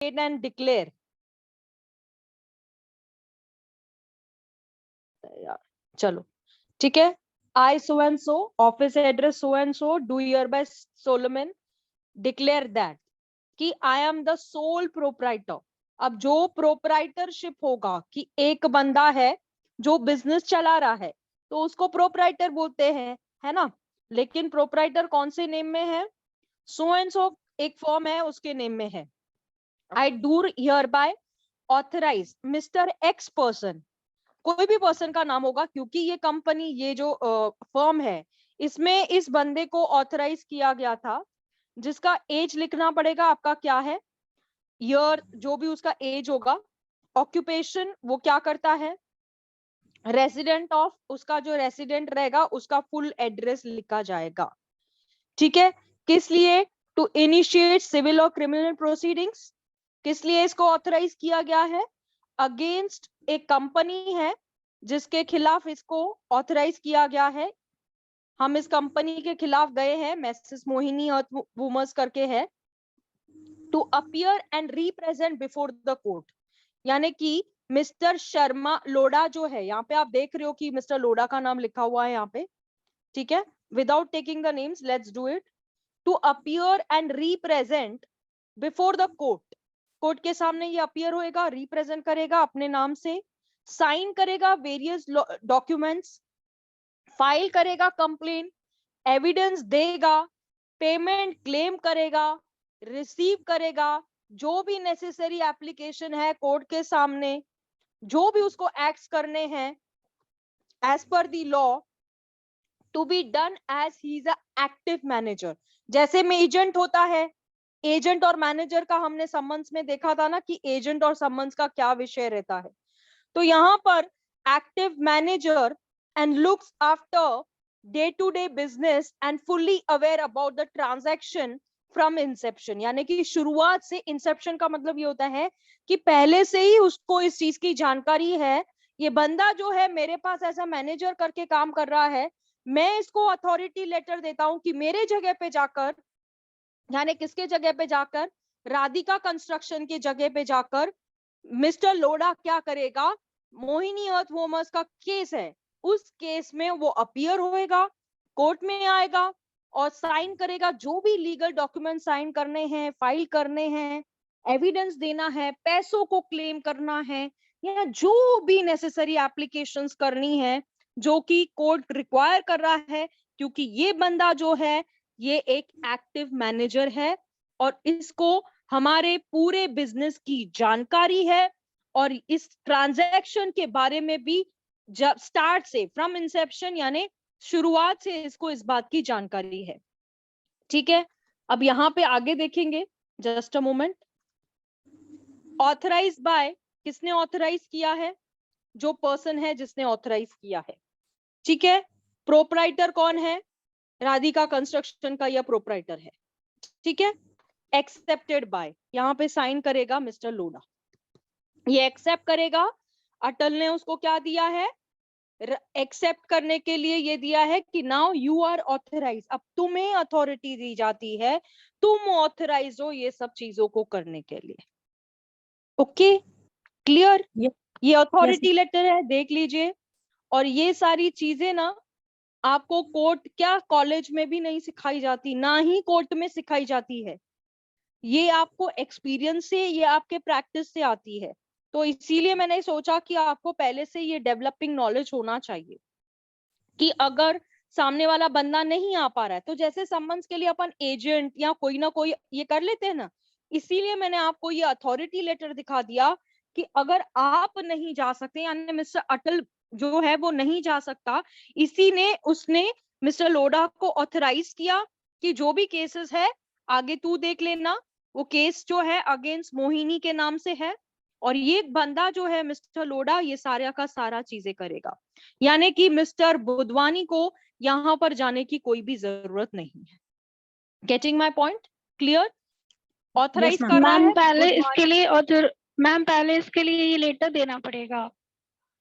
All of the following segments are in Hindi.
एंड डिक्लेयर, यार चलो ठीक है। I so and so, office address so and so, do hereby Solomon declare that कि I am the sole proprietor। अब जो प्रोप्राइटरशिप होगा कि एक बंदा है जो बिजनेस चला रहा है तो उसको प्रोप्राइटर बोलते हैं, है ना। लेकिन प्रोप्राइटर कौन से नेम में है? सो एंड सो एक फॉर्म है उसके नेम में है। I do hereby authorize Mr. X person, कोई भी पर्सन का नाम होगा क्योंकि ये कंपनी, ये जो फर्म है, इसमें इस बंदे को ऑथराइज किया गया था, जिसका एज लिखना पड़ेगा आपका क्या है, ईयर, जो भी उसका एज होगा, ऑक्यूपेशन वो क्या करता है, रेसिडेंट ऑफ, उसका जो रेसिडेंट रहेगा उसका फुल एड्रेस लिखा जाएगा। ठीक है। किस लिए? टू इनिशिएट सिविल और क्रिमिनल प्रोसीडिंग्स। किस लिए इसको ऑथराइज किया गया है? अगेंस्ट एक कंपनी है जिसके खिलाफ इसको ऑथराइज किया गया है। हम इस कंपनी के खिलाफ गए हैं, मैसेज मोहिनी अर्थवूमर्स करके है। To appear and represent before the court, यानी कि मिस्टर शर्मा लोढ़ा जो है, यहाँ पे आप देख रहे हो कि मिस्टर लोढ़ा का नाम लिखा हुआ है यहाँ पे, ठीक है। Without taking the names, let's do it. To appear and represent before the court, court के सामने ये अपीयर होएगा, रिप्रेजेंट करेगा अपने नाम से, साइन करेगा वेरियस डॉक्यूमेंट्स, फाइल करेगा कंप्लेन, एविडेंस देगा, पेमेंट क्लेम करेगा, रिसीव करेगा, जो भी नेसेसरी एप्लीकेशन है कोर्ट के सामने, जो भी उसको एक्ट्स करने हैं as per the law, to be done as he is a active manager. जैसे में एजेंट होता है, एजेंट और मैनेजर का हमने सम्मन्स में देखा था ना कि एजेंट और सम्मन्स का क्या विषय रहता है। तो यहाँ पर active manager and looks after day to day business and fully aware about the transaction from inception, यानी कि शुरुआत से, इंसेप्शन का मतलब ये होता है कि पहले से ही उसको इस चीज की जानकारी है, ये बंदा जो है मेरे पास ऐसा मैनेजर करके काम कर रहा है, मैं इसको अथॉरिटी लेटर देता हूं कि मेरे जगह पे जाकर, यानी किसके जगह पे जाकर, राधिका कंस्ट्रक्शन के जगह पे जाकर मिस्टर लोढ़ा क्या करेगा, मोहिनी अर्थवूमर्स का केस है, उस केस में वो अपीयर होएगा, कोर्ट में आएगा और साइन करेगा, जो भी लीगल डॉक्यूमेंट साइन करने हैं, फाइल करने हैं, एविडेंस देना है, पैसों को क्लेम करना है, या जो भी नेसेसरी एप्लीकेशंस करनी है जो कि कोर्ट रिक्वायर कर रहा है, क्योंकि ये बंदा जो है ये एक एक्टिव मैनेजर है और इसको हमारे पूरे बिजनेस की जानकारी है और इस ट्रांजैक्शन के बारे में भी जब स्टार्ट से, फ्रॉम इंसेप्शन यानी शुरुआत से इसको इस बात की जानकारी है। ठीक है। अब यहाँ पे आगे देखेंगे, just a moment. Authorize by, किसने ऑथराइज किया है? जो पर्सन है जिसने ऑथराइज किया है। ठीक है। प्रोप्राइटर कौन है? राधिका कंस्ट्रक्शन का यह प्रोप्राइटर है। ठीक है। एक्सेप्टेड बाय, यहाँ पे साइन करेगा मिस्टर लोढ़ा, ये एक्सेप्ट करेगा। अटल ने उसको क्या दिया है? एक्सेप्ट करने के लिए ये दिया है कि नाउ यू आर ऑथराइज, अब तुम्हें अथॉरिटी दी जाती है, तुम ऑथराइज हो ये सब चीजों को करने के लिए। Okay, clear? ये अथॉरिटी लेटर है, देख लीजिए। और ये सारी चीजें ना आपको कोर्ट क्या कॉलेज में भी नहीं सिखाई जाती, ना ही कोर्ट में सिखाई जाती है, ये आपको एक्सपीरियंस से, ये आपके प्रैक्टिस से आती है। तो इसीलिए मैंने सोचा कि आपको पहले से ये डेवलपिंग नॉलेज होना चाहिए कि अगर सामने वाला बंदा नहीं आ पा रहा है, तो जैसे सम्मन्स के लिए अपन एजेंट या कोई ना कोई ये कर लेते हैं ना, इसीलिए मैंने आपको ये अथॉरिटी लेटर दिखा दिया कि अगर आप नहीं जा सकते, यानी मिस्टर अटल जो है वो नहीं जा सकता, इसी ने उसने मिस्टर लोढ़ा को ऑथराइज किया कि जो भी केसेस है आगे तू देख लेना। वो केस जो है अगेंस्ट मोहिनी के नाम से है और ये बंदा जो है मिस्टर लोढ़ा ये सारा का सारा चीजें करेगा, यानी कि मिस्टर बुधवानी को यहां पर जाने की कोई भी जरूरत नहीं है। Getting my point? Clear? Authorize कर रहा मैम है पहले इसके लिए और मैम पहले इसके लिए ये लेटर देना पड़ेगा।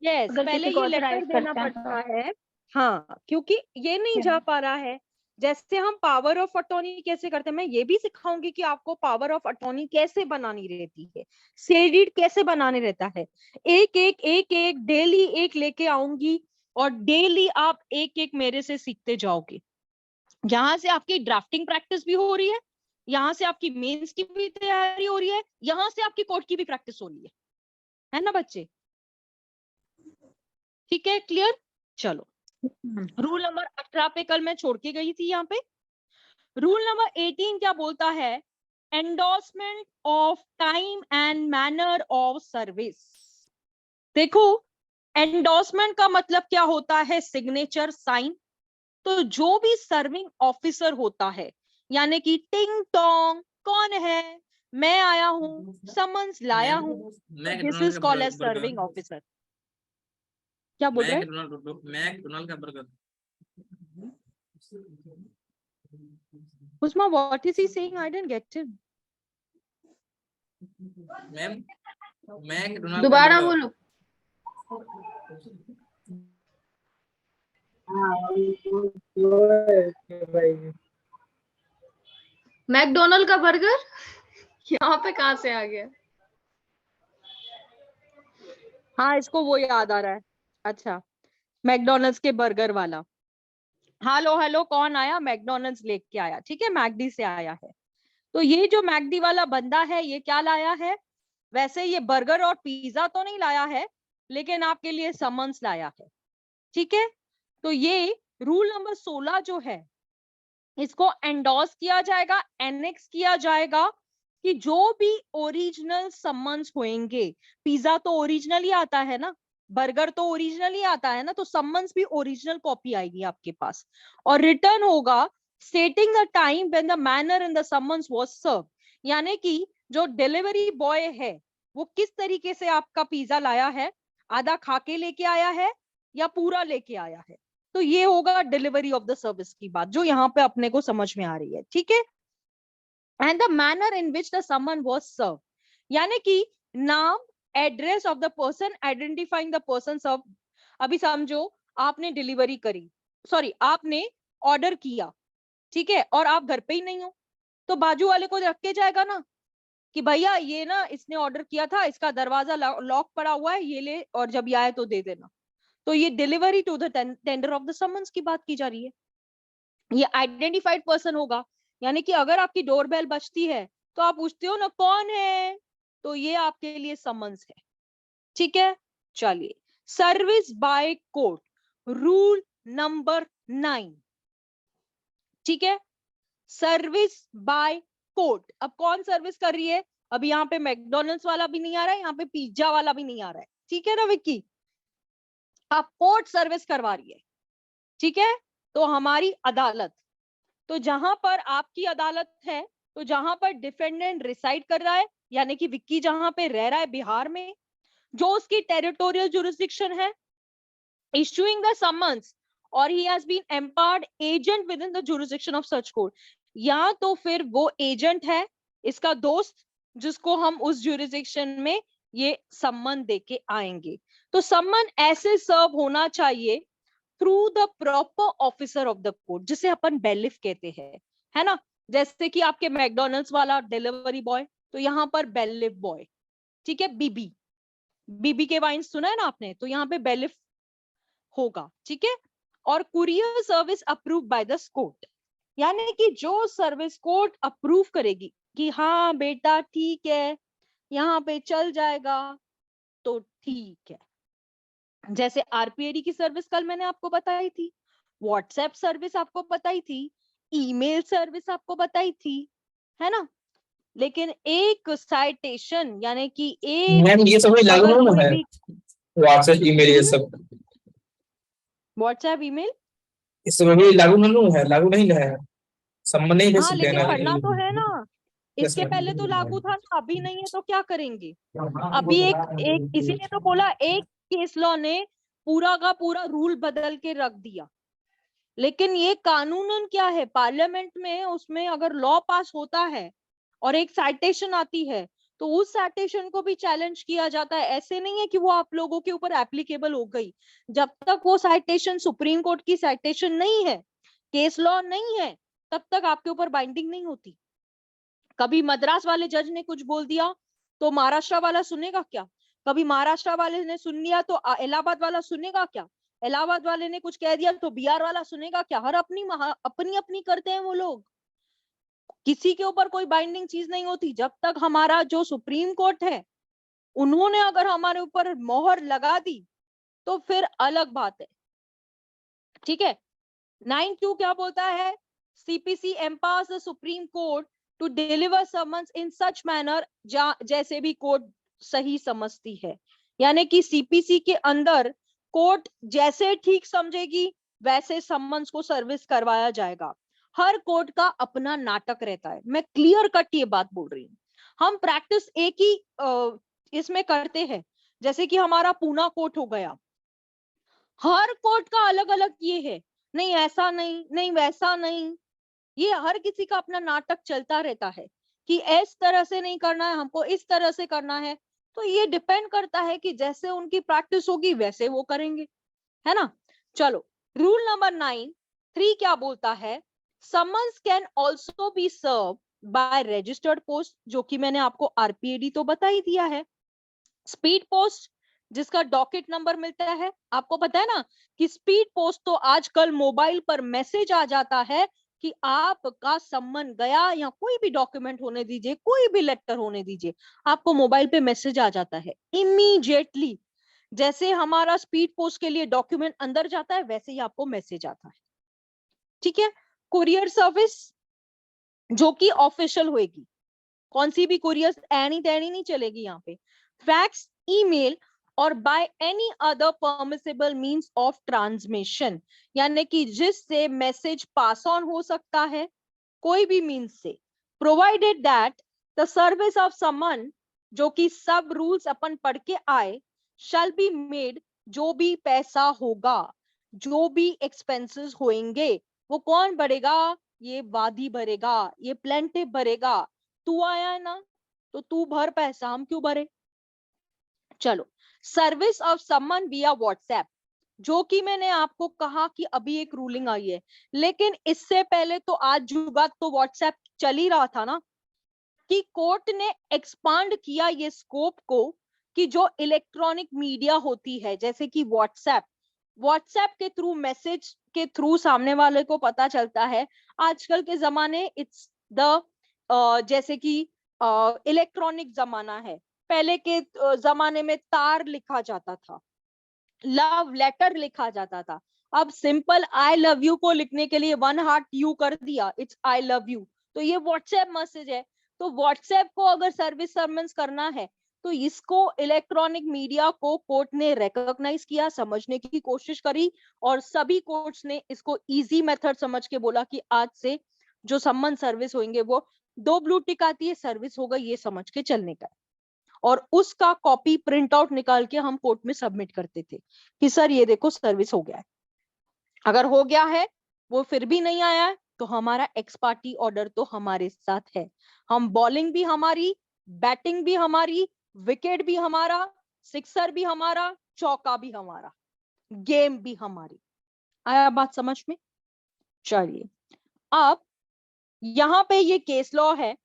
यस, अगर पहले किसी को ये ऑथराइज लेटर देना करते हैं तो। पड़ता है। हाँ, क्योंकि ये नहीं जा पा रहा है, जैसे हम पावर ऑफ अटॉर्नी कैसे करते हैं, मैं ये भी सिखाऊंगी कि आपको पावर ऑफ अटॉर्नी कैसे बनानी रहती है, सेल कैसे बनाने रहता है। एक एक डेली एक लेके आऊंगी और डेली आप एक एक मेरे से सीखते जाओगे। यहाँ से आपकी ड्राफ्टिंग प्रैक्टिस भी हो रही है, यहाँ से आपकी मेंस की भी तैयारी हो रही है, यहाँ से आपकी कोर्ट की भी प्रैक्टिस हो रही है ना बच्चे? ठीक है, क्लियर? चलो, रूल नंबर 18 पे कल मैं छोड़ के गई थी। यहाँ पे रूल नंबर 18 क्या बोलता है? Endorsement of time and manner of service. देखो, एंडोर्समेंट का मतलब क्या होता है? Signature, sign. तो जो भी सर्विंग ऑफिसर होता है, यानी कि टिंग टोंग, कौन है? मैं आया हूं, समन्स लाया हूं, this is called as serving officer. क्या बोल रहे हैं? मैकडोनाल्ड का burger. Usma, what is he saying? I didn't get him. मैम, मैकडोनाल्ड दोबारा बोलो। मैकडोनल्ड का बर्गर यहाँ पे कहाँ से आ गया? हाँ, इसको वो याद आ रहा है। अच्छा, मैकडोनल्ड्स के बर्गर वाला। हेलो हेलो, कौन आया? मैकडोनल्ड्स लेके आया, ठीक है, मैकडी से आया है। तो ये जो मैकडी वाला बंदा है, ये क्या लाया है? वैसे ये बर्गर और पिज्जा तो नहीं लाया है, लेकिन आपके लिए समन्स लाया है, ठीक है। तो ये रूल नंबर 16 जो है, इसको एंडोर्स किया जाएगा, एनेक्स किया जाएगा कि जो भी ओरिजिनल समन्स होंगे, पिज्जा तो ओरिजिनल ही आता है ना, बर्गर तो ओरिजिनल ही आता है ना, तो समन्स भी ओरिजिनल कॉपी आएगी आपके पास, और रिटर्न होगा stating the time when the manner in the summons was serve. यानी कि जो डिलीवरी बॉय है वो किस तरीके से आपका पिज्जा लाया है, आधा खा के लेके आया है या पूरा लेके आया है। तो ये होगा डिलीवरी ऑफ द सर्विस की बात, जो यहाँ पे अपने को समझ में आ रही है, ठीक है। And the manner in which the summon was serve, यानी कि नाम, address of the person identifying the person serve. अभी समझो आपने डिलीवरी करी, सॉरी आपने ऑर्डर किया, ठीक है, और आप घर पे ही नहीं हो, तो बाजू वाले को रख के जाएगा ना कि भैया ये ना इसने ऑर्डर किया था, इसका दरवाजा लॉक पड़ा हुआ है, ये ले और जब ये आए तो दे देना। तो ये delivery to the tender of the summons की बात की जा रही है। ये आइडेंटिफाइड पर्सन होगा, यानी कि अगर आपकी डोरबेल बजती है तो आप पूछते हो ना कौन है, तो ये आपके लिए समन्स है, ठीक है। चलिए, service by court, rule number 9, ठीक है। सर्विस बाय कोर्ट, अब कौन सर्विस कर रही है? अभी यहाँ पे मैकडोनल्ड्स वाला भी नहीं आ रहा है, यहाँ पे पिज्जा वाला भी नहीं आ रहा है, ठीक है ना विक्की? आप कोर्ट सर्विस करवा रही है, ठीक है। तो हमारी अदालत, तो जहां पर आपकी अदालत है, तो जहां पर डिफेंडेंट रिसाइड कर रहा है, यानी कि विक्की जहां पे रह रहा है बिहार में, जो उसकी टेरिटोरियल जुरिस्डिक्शन है, issuing the summons or he has been empowered agent within the jurisdiction of such court, या तो फिर वो एजेंट है, इसका दोस्त, जिसको हम उस जुरिस्डिक्शन में ये सम्मन देके आएंगे। तो सम्मन ऐसे सर्व होना चाहिए through the proper officer of the court, जिसे अपन बेलिफ कहते हैं, है ना। जैसे कि आपके मैकडोनल्ड्स वाला डिलीवरी बॉय, तो यहाँ पर बेलिफ बॉय, ठीक है। बीबी, बीबी के वाइन सुना है ना आपने, तो यहाँ पे बेलिफ होगा, ठीक है। और courier service approve by the court, यानी कि जो सर्विस कोर्ट अप्रूव करेगी कि हाँ बेटा ठीक है, यहाँ पे चल जाएगा, तो ठीक है। जैसे आरपीएडी की सर्विस कल मैंने आपको बताई थी, व्हाट्सएप सर्विस आपको बताई थी, ईमेल सर्विस आपको बताई थी, है ना। लेकिन एक साइटेशन, यानी कि एक मैम ये सब लागू अगर ना कोई है, भी व्हाट्सएप ईमेल ये सब, व्हाट्सएप ईमेल, इस सब अभी लागू नहीं है, लागू नहीं है, सम्मन नहीं भेज हाँ सकते हैं लेकिन ना। करना तो है ना, यस इसके पहले तो लागू था ना, अभी नहीं है तो क्या करेंगे? अभी एक एक इसीलिए तो बोला, एक केस लॉ ने पूरा का पूरा रूल बदल के रख दिया। लेकिन ये कानूनन क्या है, पार्लियामेंट में उसमें अगर लॉ पास होता है और एक साइटेशन आती है, तो उस साइटेशन को भी चैलेंज किया जाता है। ऐसे नहीं है कि वो आप लोगों के ऊपर एप्लीकेबल हो गई, जब तक वो साइटेशन सुप्रीम कोर्ट की साइटेशन नहीं है, केस लॉ नहीं है तब तक आपके ऊपर बाइंडिंग नहीं होती। कभी मद्रास वाले जज ने कुछ बोल दिया तो महाराष्ट्र वाला सुनेगा क्या? कभी महाराष्ट्र वाले ने सुन लिया तो इलाहाबाद वाला सुनेगा क्या? इलाहाबाद वाले ने कुछ कह दिया तो बिहार वाला सुनेगा क्या? हर अपनी अपनी करते हैं वो लोग, किसी के ऊपर कोई बाइंडिंग चीज नहीं होती। जब तक हमारा जो सुप्रीम कोर्ट है उन्होंने अगर हमारे ऊपर मोहर लगा दी तो फिर अलग बात है, ठीक है। 9Q क्या बोलता है? CPC empowers the Supreme Court to deliver summons in such manner जैसे भी कोर्ट सही समझती है। यानी कि CPC के अंदर कोर्ट जैसे ठीक समझेगी वैसे सम्मन्स को सर्विस करवाया जाएगा। हर कोर्ट का अपना नाटक रहता है, मैं क्लियर कट ये बात बोल रही हूँ। हम प्रैक्टिस एक ही इसमें करते हैं, जैसे कि हमारा पूना कोर्ट हो गया, हर कोर्ट का अलग अलग ये है, नहीं ऐसा नहीं, नहीं वैसा नहीं, ये हर किसी का अपना नाटक चलता रहता है कि इस तरह से नहीं करना है, हमको इस तरह से करना है। तो ये डिपेंड करता है कि जैसे उनकी प्रैक्टिस होगी वैसे वो करेंगे, है ना। चलो रूल नंबर 9(3) क्या बोलता है? Summons can also be serve by registered post, जो कि मैंने आपको RPAD तो बता ही दिया है। स्पीड पोस्ट जिसका डॉकेट नंबर मिलता है, आपको पता है ना कि स्पीड पोस्ट तो आजकल मोबाइल पर मैसेज आ जाता है कि आपका सम्मन गया, या कोई भी डॉक्यूमेंट होने दीजिए, कोई भी लेटर होने दीजिए, आपको मोबाइल पे मैसेज आ जाता है इमीडिएटली। जैसे हमारा स्पीड पोस्ट के लिए डॉक्यूमेंट अंदर जाता है वैसे ही आपको मैसेज आता है, ठीक है। कुरियर सर्विस जो कि ऑफिशियल होगी, कौन सी भी कुरियर एनी तैनी नहीं चलेगी यहाँ पे। फैक्स, ईमेल और by any other permissible means of transmission, यानी कि जिससे मैसेज पास ऑन हो सकता है कोई भी मींस से, provided that the service of summon, जो कि सब रूल्स अपन पढ़ के आए, शैल बी मेड, जो भी पैसा होगा, जो भी एक्सपेंसेस होंगे वो कौन भरेगा? ये वादी भरेगा, ये प्लेंटिफ भरेगा। तू आया है ना तो तू भर पैसा, हम क्यों भरे। चलो सर्विस ऑफ समन विया व्हाट्सएप, जो कि मैंने आपको कहा कि अभी एक रूलिंग आई है, लेकिन इससे पहले तो आज जुगात तो व्हाट्सएप चल ही रहा था ना, कि कोर्ट ने एक्सपांड किया ये स्कोप को कि जो इलेक्ट्रॉनिक मीडिया होती है जैसे कि व्हाट्सएप के थ्रू, मैसेज के थ्रू सामने वाले को पता चलता है। आजकल के जमाने इट्स द जैसे कि इलेक्ट्रॉनिक जमाना है, पहले के जमाने में तार लिखा जाता था, लव लेटर लिखा जाता था। अब सिंपल आई लव यू को लिखने के लिए 1 हार्ट यू कर दिया, इट्स आई लव यू, तो ये व्हाट्सएप मैसेज है। तो व्हाट्सएप को अगर सर्विस समन्स करना है तो इसको इलेक्ट्रॉनिक मीडिया को कोर्ट ने रिकॉग्नाइज किया, समझने की कोशिश करी, और सभी कोर्ट्स ने इसको इजी मेथड समझ के बोला कि आज से जो सम्मन सर्विस होंगे वो 2 ब्लू टिक आती है, सर्विस होगा, ये समझ के चलने का। और उसका कॉपी प्रिंट आउट निकाल के हम कोर्ट में सबमिट करते थे कि सर ये देखो सर्विस हो गया है। अगर हो गया है वो फिर भी नहीं आया है तो हमारा एक्स पार्टी ऑर्डर तो हमारे साथ है, हम बॉलिंग भी हमारी, बैटिंग भी हमारी, विकेट भी हमारा, सिक्सर भी हमारा, चौका भी हमारा, गेम भी हमारी। आया बात समझ में? चलिए अब यहाँ पे ये केस लॉ है,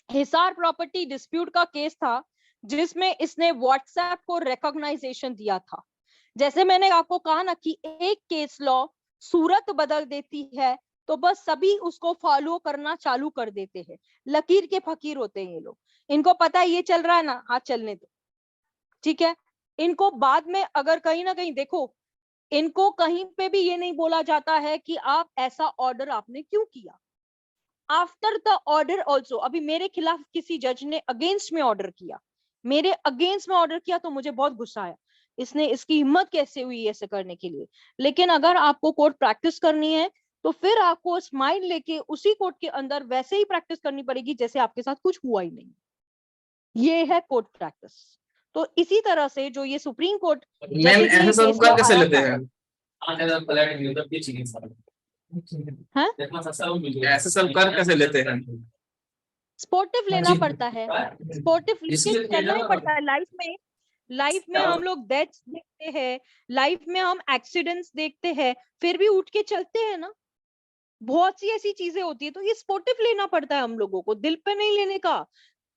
हिसार प्रॉपर्टी डिस्प्यूट का केस था जिसमें इसने व्हाट्सएप को रिकॉग्नाइजेशन दिया था। जैसे मैंने आपको कहा ना कि एक केस लॉ सूरत बदल देती है तो बस सभी उसको फॉलो करना चालू कर देते हैं, लकीर के फकीर होते हैं ये लोग, इनको पता है ये चल रहा है ना, हाँ चलने दो, ठीक है। इनको बाद में अगर कहीं ना कहीं देखो, इनको कहीं पे भी ये नहीं बोला जाता है कि आप ऐसा ऑर्डर आपने क्यों किया। आफ्टर द ऑर्डर ऑल्सो, अभी मेरे खिलाफ किसी जज ने अगेंस्ट में ऑर्डर किया, मेरे अगेंस्ट में ऑर्डर किया तो मुझे बहुत गुस्सा आया, इसने इसकी हिम्मत कैसे हुई ऐसे करने के लिए। लेकिन अगर आपको कोर्ट प्रैक्टिस करनी है तो फिर आपको स्माइल लेके उसी कोर्ट के अंदर वैसे ही प्रैक्टिस करनी पड़ेगी जैसे आपके साथ कुछ हुआ ही नहीं। ये है कोर्ट प्रैक्टिस। तो इसी तरह से जो ये सुप्रीम कोर्ट मैम ऐसे सब कर कैसे लेते हैं? हाँ? ऐसे सब कर कैसे लेते हैं? स्पोर्टिव लेना पड़ता है, स्पोर्टिव लेके चलना ही पड़ता है। लाइफ में हम लोग डेथ्स देखते हैं, लाइफ में हम एक्सीडेंट्स देखते हैं, फिर भी उठ के चलते हैं ना। बहुत सी ऐसी चीजें होती है, तो ये स्पोर्टिव लेना पड़ता है हम लोगों को, दिल पे नहीं लेने का।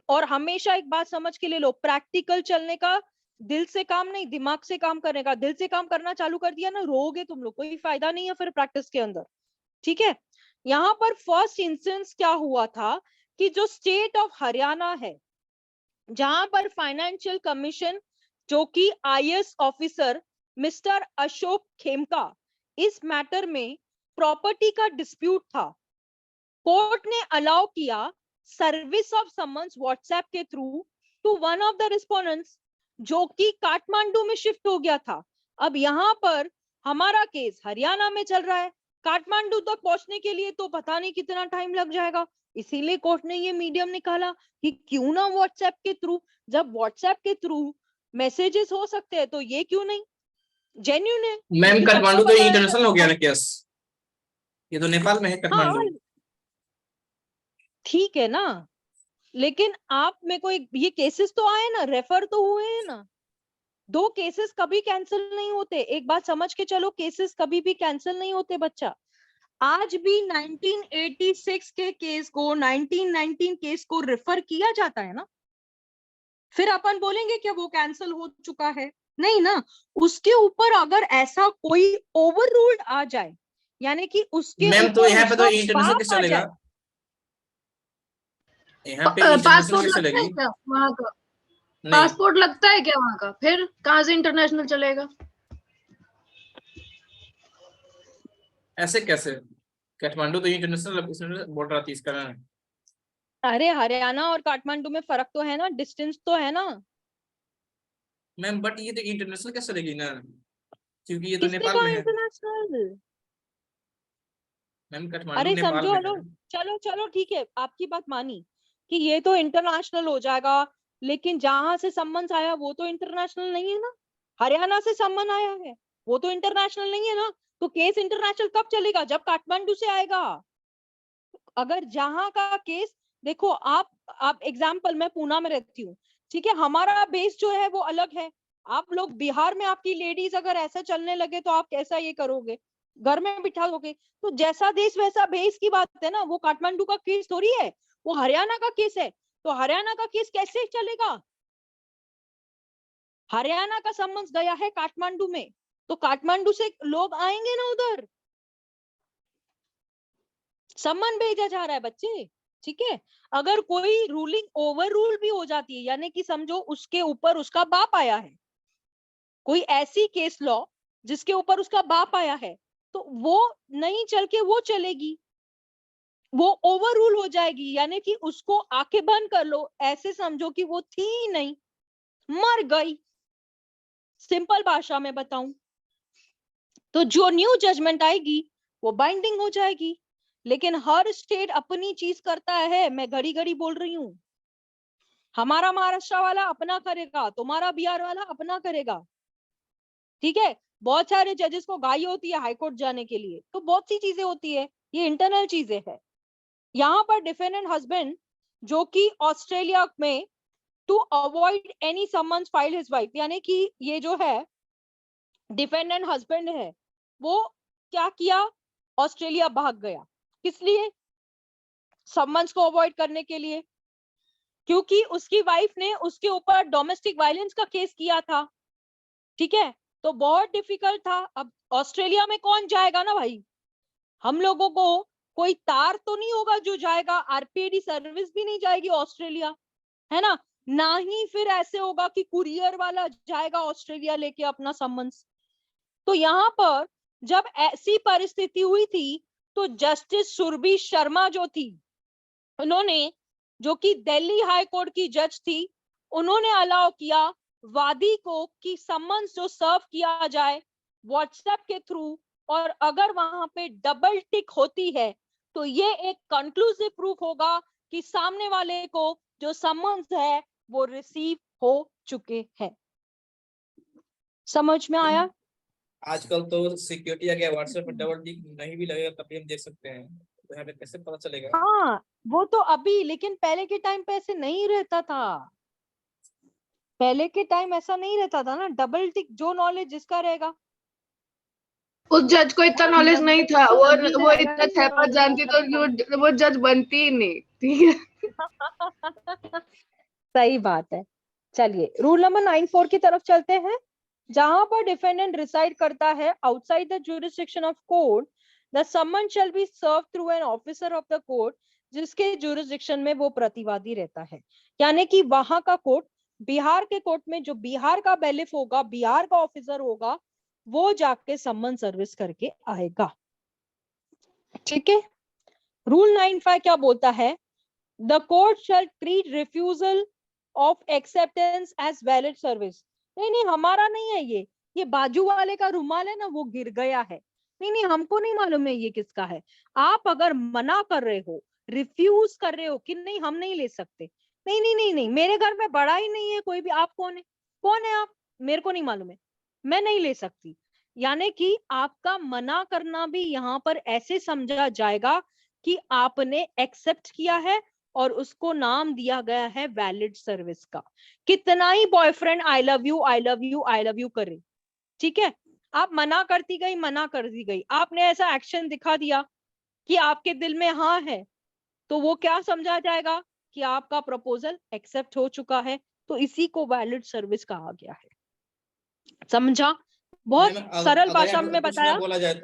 और हमेशा एक बात समझ के ले लो, प्रैक्टिकल चलने का, दिल से काम नहीं दिमाग से काम करने का। दिल से काम करना चालू कर दिया ना, रोगे तुम लोग, कोई फायदा नहीं है फिर प्रैक्टिस के अंदर। ठीक है, यहाँ पर फर्स्ट इंस्टेंस क्या हुआ था कि जो स्टेट ऑफ हरियाणा है, जहां पर फाइनेंशियल कमीशन, जो कि IAS officer mister Ashok Khemka, इस मैटर में प्रॉपर्टी का डिस्प्यूट था, कोर्ट ने अलाउ किया सर्विस ऑफ समन्स व्हाट्सएप के through to one of the respondents, जो कि काठमांडू में शिफ्ट हो गया था। अब यहाँ पर हमारा केस हरियाणा में चल रहा है, काठमांडू तक पहुंचने के लिए तो पता नहीं कितना टाइम लग जाएगा। इसीलिए कोर्ट ने ये मीडियम निकाला कि क्यों ना व्हाट्सएप के थ्रू, जब व्हाट्सएप के थ्रू मैसेजेस हो सकते हैं तो ये क्यों नहीं, जेन्युइन है। मैम मुझे काठमांडू सबको तो पता है। इंटरनेशनल हो गया ना केस, ये तो नेपाल में है हाँ काठमांडू। ठीक है ना, लेकिन आप मेरे को ये केसेस तो आए ना, रेफर तो हुए हैं ना। 2 केसेस कभी कैंसिल नहीं होते, एक बात समझ के चलो, केसेस कभी भी कैंसिल नहीं होते बच्चा। आज भी 1986 के केस को, 1919 केस को रेफर किया जाता है ना, फिर अपन बोलेंगे कि वो कैंसिल हो चुका है, नहीं ना। उसके ऊपर अगर ऐसा कोई ओवर रूल्ड आ जाए, यानी कि उसके मैम तो ऊपर यहाँ पे तो उसका इंटरनेशनल बाप केस आ चलेगा, जाए। यहाँ पे इंटरनेशनल पासपोर्ट केस लगता है चलेगी। क्या वहां का? नहीं, पासपोर्ट लगता है क्या वहां का? फिर कहाँ से इंटरनेशनल चलेगा? ऐसे कैसे, काठमांडू तो इंटरनेशनल बॉर्डर आती है इसका ना। अरे हरियाणा और काठमांडू में फर्क तो है ना, डिस्टेंस तो है ना। मैम बट ये तो इंटरनेशनल कैसे चलेगी ना, क्योंकि ये तो किसने नेपाल कहा में है। इंटरनेशनल? मैम काठमांडू अरे नेपाल समझो, में है। हेलो, चलो चलो ठीक है, आपकी बात मानी कि ये तो इंटरनेशनल हो जाएगा, लेकिन जहां से सम्मन आया वो तो इंटरनेशनल नहीं है ना। हरियाणा से सम्मन आया है, वो तो इंटरनेशनल नहीं है ना। तो केस इंटरनेशनल कब चलेगा? जब काठमांडू से आएगा। अगर जहां का केस, देखो आप एग्जाम्पल, मैं पूना में रहती हूँ, ठीक है, हमारा बेस जो है वो अलग है। आप लोग बिहार में, आपकी लेडीज अगर ऐसा चलने लगे तो आप कैसा ये करोगे, घर में बिठा दोगे? तो जैसा देश वैसा भेस की बात है ना। वो काठमांडू का केस थोड़ी है, वो हरियाणा का केस है। तो हरियाणा का केस कैसे चलेगा? हरियाणा का सम्मन्स गया है काठमांडू में, तो काठमांडू से लोग आएंगे ना उधर, सम्मन भेजा जा रहा है बच्चे। ठीक है, अगर कोई रूलिंग ओवर रूल भी हो जाती है, यानी कि समझो उसके ऊपर उसका बाप आया है, कोई ऐसी केस लॉ जिसके ऊपर उसका बाप आया है, तो वो नहीं चल के वो चलेगी, वो ओवर रूल हो जाएगी, यानी कि उसको आंखें बंद कर लो, ऐसे समझो कि वो थी ही नहीं, मर गई। सिंपल भाषा में बताऊं तो जो न्यू जजमेंट आएगी वो बाइंडिंग हो जाएगी। लेकिन हर स्टेट अपनी चीज करता है, मैं घड़ी घड़ी बोल रही हूँ। हमारा महाराष्ट्र वाला अपना करेगा, तुम्हारा बिहार वाला अपना करेगा। ठीक है, बहुत सारे जजेस को गाई होती है हाईकोर्ट जाने के लिए, तो बहुत सी चीजें होती है, ये इंटरनल चीजें है। यहाँ पर डिफेंडेंट हस्बैंड, जो कि ऑस्ट्रेलिया में, to avoid any summons file his wife, यानी कि ये जो है डिफेंडेंट हस्बैंड है, वो क्या किया, ऑस्ट्रेलिया भाग गया। किस लिए? समन्स को अवॉइड करने के लिए, क्योंकि उसकी वाइफ ने उसके ऊपर डोमेस्टिक वायलेंस का केस किया था। ठीक है, तो बहुत डिफिकल्ट था। अब ऑस्ट्रेलिया में कौन जाएगा ना भाई, हम लोगों को कोई तार तो नहीं होगा जो जाएगा, आरपीडी सर्विस भी नहीं जाएगी ऑस्ट्रेलिया, है ना ही फिर ऐसे होगा कि कुरियर वाला जाएगा ऑस्ट्रेलिया लेके अपना समन्स। तो यहाँ पर जब ऐसी परिस्थिति हुई थी, तो जस्टिस सुरभि शर्मा जो थी, उन्होंने, जो कि दिल्ली हाई कोर्ट की जज थी, उन्होंने अलाउ किया वादी को कि समन्स जो सर्व किया जाए व्हाट्सएप के थ्रू, और अगर वहां पे डबल टिक होती है तो ये एक कंक्लूसिव प्रूफ होगा कि सामने वाले को जो समन्स है वो रिसीव हो चुके हैं। समझ में आया? आजकल तो सिक्योरिटी आ गया, व्हाट्सएप पर डबल टिक नहीं भी लगेगा तभी हम देख सकते हैं, तो यहाँ पे कैसे पता चलेगा। हाँ, वो तो अभी, लेकिन पहले के टाइम पे ऐसे नहीं रहता था। पहले के टाइम ऐसा नहीं रहता था ना, डबल टिक जो नॉलेज जिसका रहेगा। उस जज को इतना नॉलेज नहीं था, वो इतना थेपा जानती तो वो जज बनती ही नहीं, ठीक है। सही बात है। चलिए रूल नंबर 94 की तरफ चलते हैं। जहां पर डिफेंडेंट रिसाइड करता है outside the jurisdiction of court, the summon shall be serve through an officer of the court, जिसके जुरिसडिक्शन में वो प्रतिवादी रहता है। यानी कि वहां का कोर्ट, बिहार के कोर्ट में जो बिहार का बैलिफ होगा, बिहार का ऑफिसर होगा, वो जाके समन सर्विस करके आएगा। ठीक है। रूल 95 क्या बोलता है? The court shall treat refusal of acceptance as valid service. नहीं नहीं, हमारा नहीं है ये बाजू वाले का रुमाल है ना, वो गिर गया है। नहीं नहीं, हमको नहीं मालूम है ये किसका है। आप अगर मना कर रहे हो, रिफ्यूज कर रहे हो कि नहीं हम नहीं ले सकते, नहीं नहीं नहीं नहीं, मेरे घर में बड़ा ही नहीं है कोई भी, आप कौन है, कौन है आप, मेरे को नहीं मालूम है, मैं नहीं ले सकती। यानी कि आपका मना करना भी यहाँ पर ऐसे समझा जाएगा कि आपने एक्सेप्ट किया है और उसको नाम दिया गया है वैलिड सर्विस का। कितना ही boyfriend I love you I love you I love you करे, ठीक है, आप मना करती गई, मना करती गई, आपने ऐसा एक्शन दिखा दिया कि आपके दिल में हाँ है, तो वो क्या समझा जाएगा कि आपका प्रपोजल एक्सेप्ट हो चुका है। तो इसी को वैलिड सर्विस कहा गया है। समझा? बहुत सरल भाषा में बताया बोला जाए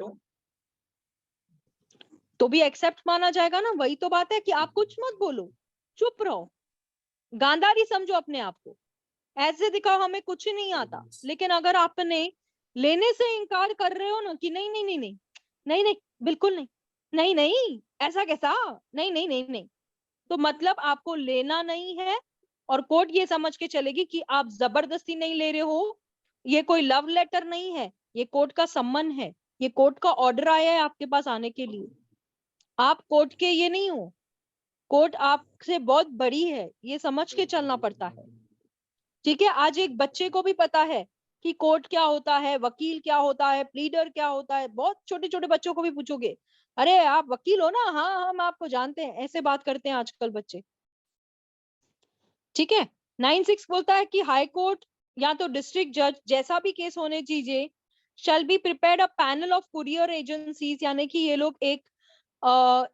तो भी एक्सेप्ट माना जाएगा ना। वही तो बात है कि आप कुछ मत बोलो, चुप रहो, गांधारी समझो अपने आप को, ऐसे दिखाओ हमें कुछ नहीं आता। लेकिन अगर आपने लेने से इनकार कर रहे हो ना कि नहीं नहीं नहीं नहीं नहीं नहीं बिल्कुल नहीं, नहीं नहीं ऐसा कैसा, नहीं नहीं नहीं नहीं, तो मतलब आपको लेना नहीं है। और कोर्ट ये समझ के चलेगी कि आप जबरदस्ती नहीं ले रहे हो, ये कोई लव लेटर नहीं है, ये कोर्ट का सम्मन है, ये कोर्ट का ऑर्डर आया है आपके पास आने के लिए। आप कोर्ट के ये नहीं हो, कोर्ट आपसे बहुत बड़ी है, ये समझ के चलना पड़ता है। ठीक है। आज एक बच्चे को भी पता है कि कोर्ट क्या होता है, वकील क्या होता है, प्लीडर क्या होता है। बहुत छोटे छोटे बच्चों को भी पूछोगे, अरे आप वकील हो ना, हाँ हम आपको जानते हैं, ऐसे बात करते हैं आजकल बच्चे। ठीक है। 96 बोलता है कि हाई कोर्ट या तो डिस्ट्रिक्ट जज, जैसा भी केस होने चाहिए, shall be prepared a panel of courier agencies, यानी कि ये लोग एक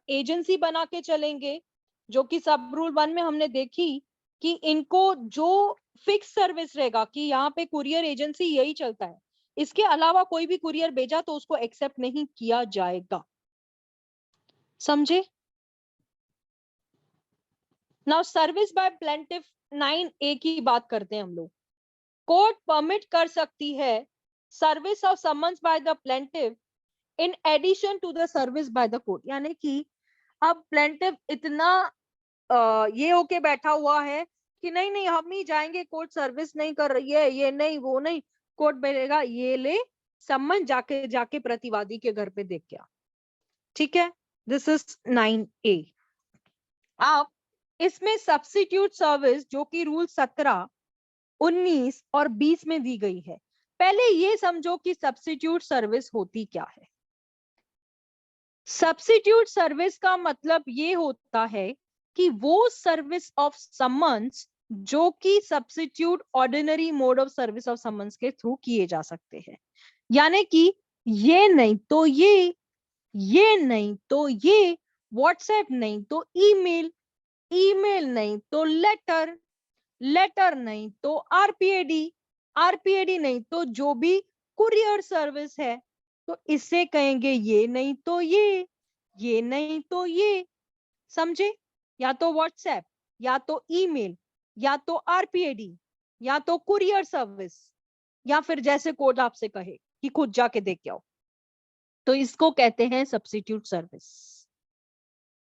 एजेंसी बना के चलेंगे, जो कि सब रूल 1 में हमने देखी कि इनको जो फिक्स सर्विस रहेगा कि यहाँ पे कुरियर एजेंसी यही चलता है, इसके अलावा कोई भी कुरियर भेजा तो उसको एक्सेप्ट नहीं किया जाएगा। समझे? Now service by plaintiff 9A की बात करते हैं हम लोग। कोर्ट परमिट कर सकती है service of summons by the plaintiff in addition to the service by the court. यानी कि अब प्लेंटिफ इतना ये होके बैठा हुआ है कि नहीं नहीं हम ही जाएंगे, कोर्ट सर्विस नहीं कर रही है, ये नहीं वो नहीं, कोर्ट बोलेगा ये ले सम्मन, जाके जाके प्रतिवादी के घर पे देख क्या। ठीक है। This is 9A। अब इसमें सब्स्टिट्यूट सर्विस जो कि रूल 17, 19 और 20 में दी गई है। पहले ये समझो कि सब्स्टिट्यूट सर्विस होती क्या है। सब्स्टिट्यूट सर्विस का मतलब ये होता है कि वो सर्विस ऑफ समन्स जो कि substitute ordinary mode of service of summons के थ्रू किए जा सकते हैं। यानी कि ये नहीं तो ये नहीं तो ये, व्हाट्सएप नहीं तो ईमेल, ईमेल नहीं तो लेटर, लेटर नहीं तो आरपीएडी, आरपीएडी नहीं तो जो भी कुरियर सर्विस है, तो इसे कहेंगे ये नहीं तो ये नहीं तो ये। समझे? या तो व्हाट्सएप, या तो ईमेल, या तो आरपीएडी, या तो कुरियर सर्विस, या फिर जैसे कोर्ट आपसे कहे कि खुद जाके देख के आओ, तो इसको कहते हैं सब्स्टिट्यूट सर्विस।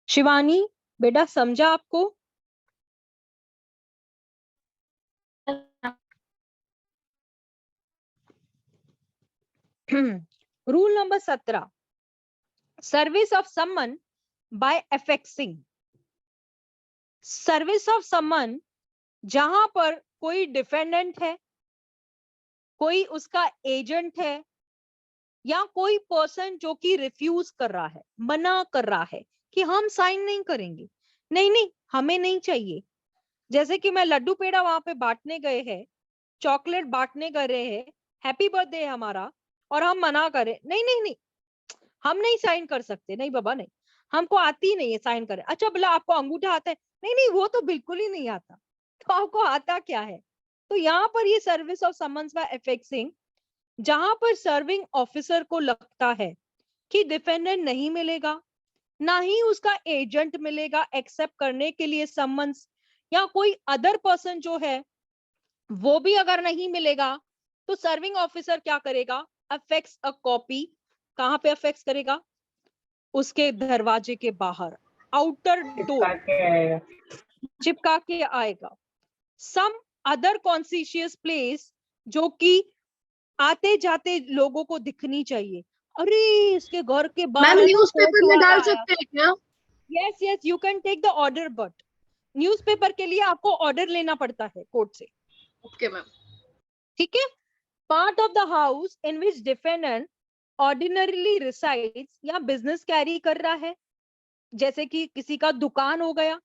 शिवानी बेटा समझा आपको? Rule number 17, service of summon by affixing. Service of summon जहां पर कोई डिफेंडेंट है, कोई उसका एजेंट है, या कोई पर्सन जो कि रिफ्यूज कर रहा है, मना कर रहा है कि हम साइन नहीं करेंगे, नहीं नहीं हमें नहीं चाहिए। जैसे कि मैं लड्डू पेड़ा वहां पे बांटने गए हैं, चॉकलेट बांटने गए हैं, हैप्पी बर्थडे हमारा, और हम मना करें, नहीं नहीं नहीं हम नहीं साइन कर सकते, नहीं बाबा नहीं, हमको आती नहीं है साइन करें। अच्छा बोला आपको अंगूठा आता है, नहीं नहीं वो तो बिल्कुल ही नहीं आता, तो आपको आता क्या है? तो यहाँ पर ये सर्विस ऑफ समन्स बाय एफेक्सिंग, जहां पर सर्विंग ऑफिसर को लगता है कि डिफेंडेंट नहीं मिलेगा, ना ही उसका एजेंट मिलेगा एक्सेप्ट करने के लिए समन्स, या कोई अदर पर्सन जो है वो भी अगर नहीं मिलेगा, तो सर्विंग ऑफिसर क्या करेगा? अफेक्स अ कॉपी, कहां पे अफेक्स करेगा? उसके दरवाजे के बाहर, आउटर डोर चिपका के आएगा। सम अदर कॉन्सिशियस प्लेस, जो कि आते जाते लोगों को दिखनी चाहिए, अरे इसके घर के बाहर मैम है तो न्यूज़पेपर कोर्ट में वाला डाल आया। सकते हैं क्या? Yes yes you can take the order, but newspaper के लिए आपको ऑर्डर लेना पड़ता है कोर्ट से। Okay ma'am. ठीक है। Part of the house in which defendant ordinarily resides, या बिजनेस कैरी कर रहा है, जैसे कि किसी का दुकान हो गया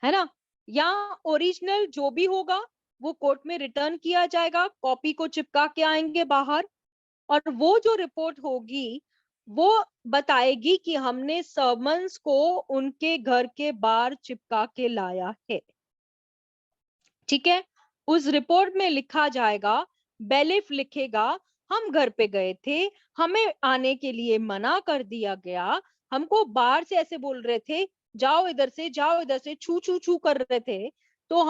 है ना, या ओरिजिनल जो भी होगा वो कोर्ट में रिटर्न किया जाएगा, कॉपी को चिपका के आएंगे बाहर, और वो जो रिपोर्ट होगी वो बताएगी कि हमने समन्स को उनके घर के बाहर चिपका के लाया है। ठीक है। उस रिपोर्ट में लिखा जाएगा, बेलिफ लिखेगा हम घर पे गए थे, हमें आने के लिए मना कर दिया गया, हमको बाहर से ऐसे बोल रहे थे जाओ इधर से जाओ इधर से, छू छू छू कर रहे थे, तो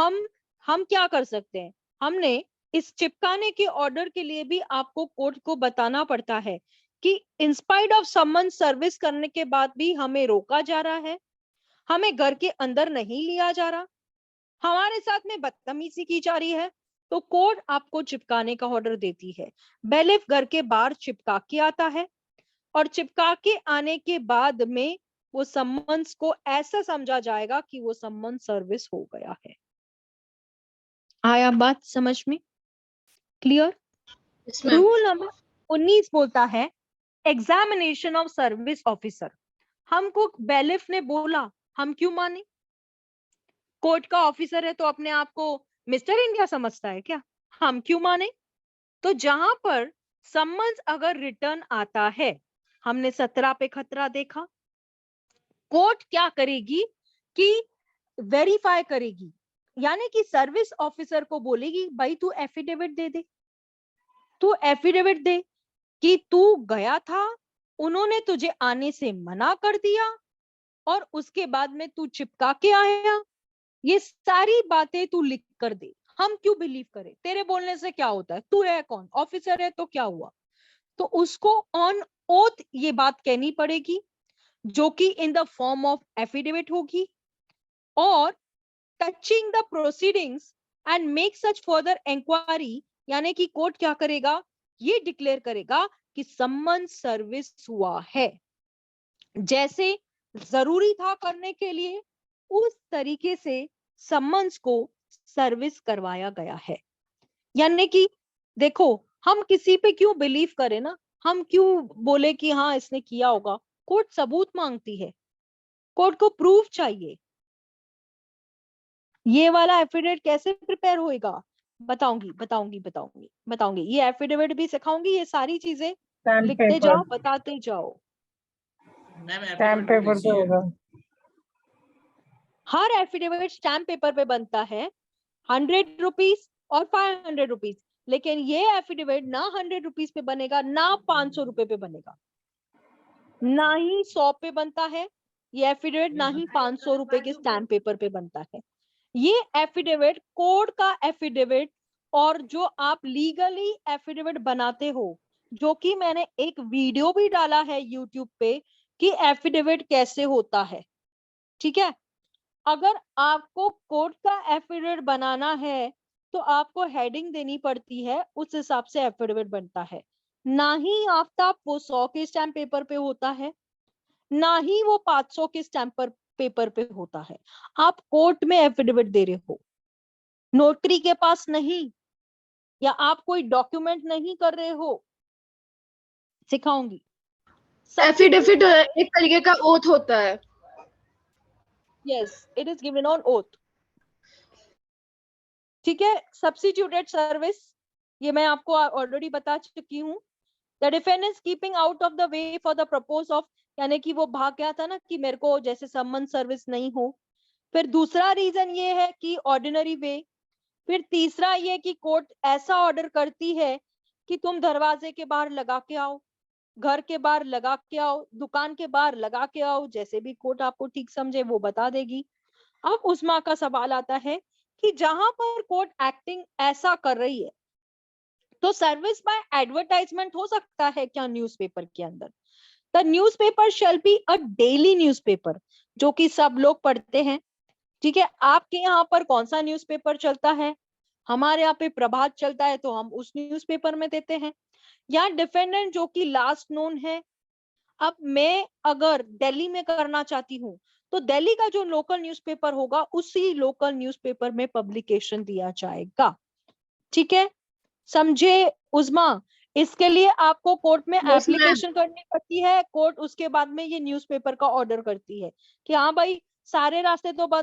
हम क्या कर सकते हैं? हमने इस चिपकाने के ऑर्डर के लिए भी आपको कोर्ट को बताना पड़ता है कि इंस्पाइट ऑफ समन सर्विस करने के बाद भी हमें रोका जा रहा है, हमें घर के अंदर नहीं लिया जा रहा, हमारे साथ में बदतमीजी की जा रही है, तो कोर्ट आपको चिपकाने का ऑर्डर देती है। बेलिफ घर के बाहर चिपका के आता है, और चिपका के आने के बाद में वो सम्मन्स को ऐसा समझा जाएगा कि वो सम्मन सर्विस हो गया है। आया बात समझ में? Clear? Yes ma'am. Rule number 19 बोलता है एग्जामिनेशन ऑफ सर्विस ऑफिसर। हमको बेलिफ ने बोला, हम क्यों माने? कोर्ट का ऑफिसर है तो अपने आप को मिस्टर इंडिया समझता है क्या? हम क्यों माने? तो जहां पर सम्मन्स अगर रिटर्न आता है, हमने 17 पे खतरा देखा, कोर्ट क्या करेगी कि वेरीफाई करेगी, यानी कि सर्विस ऑफिसर को बोलेगी भाई तू एफिडेविट दे दे, तू एफिडेविट दे कि तू गया था, उन्होंने तुझे आने से मना कर दिया, और उसके बाद में तू चिपका के आया, ये सारी बातें तू लिख कर दे। हम क्यों बिलीव करें? तेरे बोलने से क्या होता है? तू है कौन? ऑफिसर है तो क्या हुआ? तो उसको ऑन ओथ ये बात कहनी पड़ेगी, जो कि in the form of affidavit होगी, और touching the proceedings and make such further inquiry, यानी कि कोर्ट क्या करेगा? ये डिक्लेयर करेगा कि सम्मन सर्विस हुआ है, जैसे जरूरी था करने के लिए उस तरीके से सम्मन्स को सर्विस करवाया गया है। यानी कि देखो, हम किसी पे क्यों बिलीव करें ना, हम क्यों बोले कि हाँ इसने किया होगा? कोर्ट सबूत मांगती है, कोर्ट को प्रूफ चाहिए। ये वाला एफिडेविट कैसे प्रिपेयर होएगा? बताऊंगी। ये एफिडेविट भी सिखाऊंगी, ये सारी चीजें लिखते जाओ, बताते जाओ। मैम स्टैम्प पेपर पे होगा। हर एफिडेविट स्टैम्प पेपर पे बनता है, 100 रुपीज और 500 रुपीज, लेकिन ये एफिडेविट ना 100 रुपीज पे बनेगा, ना 500 रुपए पे बनेगा, ना ही 100 पे बनता है ये एफिडेविट, ना ही 500 रुपए के स्टैम्प पेपर पे बनता है। ये एफिडेविट कोर्ट का एफिडेविट, और जो आप लीगली एफिडेविट बनाते हो, जो कि मैंने एक वीडियो भी डाला है यूट्यूब पे कि एफिडेविट कैसे होता है। ठीक है। अगर आपको कोर्ट का एफिडेविट बनाना है तो आपको हेडिंग देनी पड़ती है, उस हिसाब से एफिडेविट बनता है, ना ही आफ्ताब वो 100 के स्टैम्प पेपर पे होता है, ना ही वो 500 के स्टैम्प पेपर पे होता है। आप कोर्ट में एफिडेविट दे रहे हो, नोटरी के पास नहीं, या आप कोई डॉक्यूमेंट नहीं कर रहे हो। सिखाऊंगी। एफिडेविट एक तरीके का ओथ होता है। Yes, it is given on oath. ठीक है। सब्स्टिट्यूटेड सर्विस, ये मैं आपको ऑलरेडी बता चुकी हूँ। The defendant keeping out of the way for the purpose of, यानी कि वो भाग गया था ना कि मेरे को जैसे सम्मन सर्विस नहीं हो। फिर दूसरा रीजन ये है कि ऑर्डिनरी वे। फिर तीसरा ये कि कोर्ट ऐसा ऑर्डर करती है कि तुम दरवाजे के बाहर लगा के आओ, घर के बाहर लगा के आओ, दुकान के बाहर लगा के आओ, जैसे भी कोर्ट आपको ठीक समझे वो बता देगी। अब उस्मा का सवाल आता है कि जहां पर कोर्ट एक्टिंग ऐसा कर रही है तो सर्विस बाय एडवर्टाइजमेंट हो सकता है क्या न्यूज़पेपर के अंदर? The newspaper shall be a daily newspaper, जो कि सब लोग पढ़ते हैं। ठीक है, आपके यहाँ पर कौन सा न्यूज़पेपर चलता है? हमारे यहाँ पे प्रभात चलता है तो हम उस न्यूज़पेपर में देते हैं। या डिफेंडेंट जो कि लास्ट नोन है, अब मैं अगर दिल्ली में करना चाहती हूँ तो दिल्ली का जो लोकल न्यूज़पेपर होगा उसी लोकल न्यूज़पेपर में पब्लिकेशन दिया जाएगा। ठीक है, समझे उस्मा? इसके लिए आपको कोर्ट में Yes, ma'am. एप्लीकेशन करनी पड़ती है, कोर्ट उसके बाद में ये न्यूज़पेपर का ऑर्डर करती है कि हाँ भाई सारे रास्ते तो बंद